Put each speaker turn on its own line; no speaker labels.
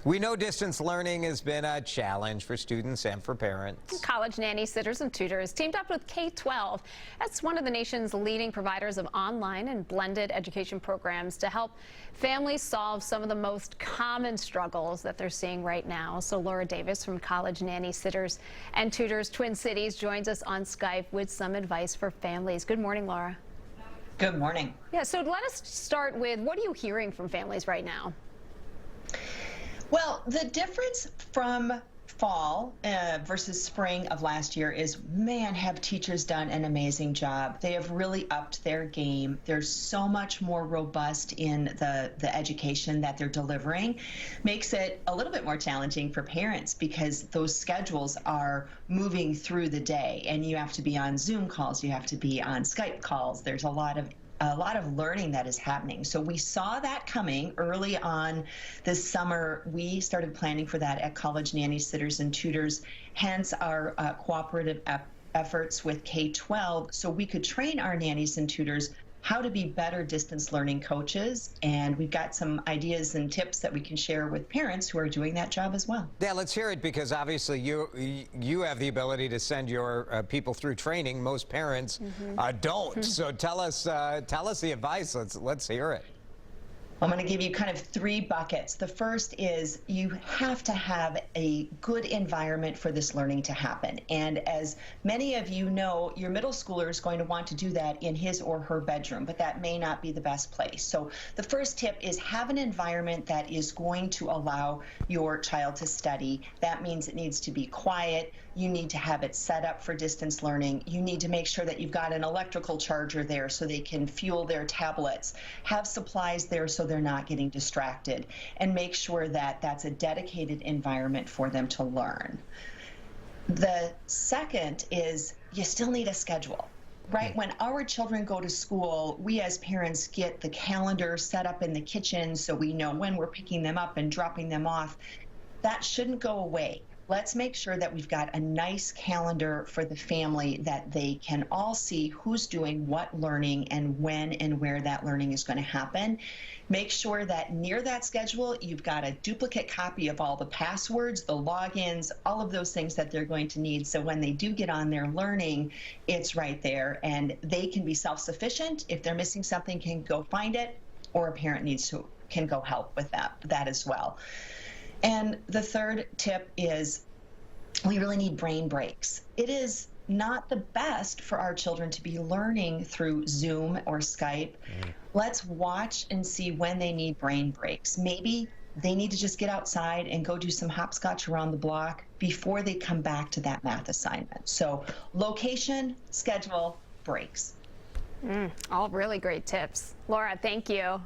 We know distance learning has been a challenge for students and for parents.
College Nannies, Sitters, and Tutors teamed up with K-12. That's one of the nation's leading providers of online and blended education programs to help families solve some of the most common struggles that they're seeing right now. So Laura Davis from College Nannies, Sitters, and Tutors Twin Cities joins us on Skype with some advice for families. Good morning, Laura.
Good morning.
Yeah, so let us start with, what are you hearing from families right now?
Well, the difference from fall versus spring of last year is, man, have teachers done an amazing job. They have really upped their game. They're so much more robust in the education that they're delivering. Makes it a little bit more challenging for parents because those schedules are moving through the day and you have to be on Zoom calls, you have to be on Skype calls. There's a lot of learning that is happening. So we saw that coming early on this summer. We started planning for that at College Nannies, Sitters, and Tutors, hence our cooperative efforts with K-12, so we could train our nannies and tutors how to be better distance learning coaches. And we've got some ideas and tips that we can share with parents who are doing that job as well.
Yeah, let's hear it, because obviously you have the ability to send your people through training. Most parents don't. So tell us the advice. Let's hear it.
I'm going to give you kind of three buckets. The first is you have to have a good environment for this learning to happen. And as many of you know, your middle schooler is going to want to do that in his or her bedroom, but that may not be the best place. So the first tip is have an environment that is going to allow your child to study. That means it needs to be quiet. You need to have it set up for distance learning. You need to make sure that you've got an electrical charger there so they can fuel their tablets. Have supplies there so they're not getting distracted, and make sure that that's a dedicated environment for them to learn. The second is you still need a schedule. Right? When our children go to school, we as parents get the calendar set up in the kitchen so we know when we're picking them up and dropping them off. That shouldn't go away. Let's make sure that we've got a nice calendar for the family, that they can all see who's doing what learning and when and where that learning is going to happen. Make sure that near that schedule, you've got a duplicate copy of all the passwords, the logins, all of those things that they're going to need. So when they do get on their learning, it's right there and they can be self-sufficient. If they're missing something, can go find it, or a parent can go help with that as well. And the third tip is we really need brain breaks. It is not the best for our children to be learning through Zoom or Skype. Let's watch and see when they need brain breaks. Maybe they need to just get outside and go do some hopscotch around the block before they come back to that math assignment. So location, schedule, breaks.
All really great tips. Laura, thank you.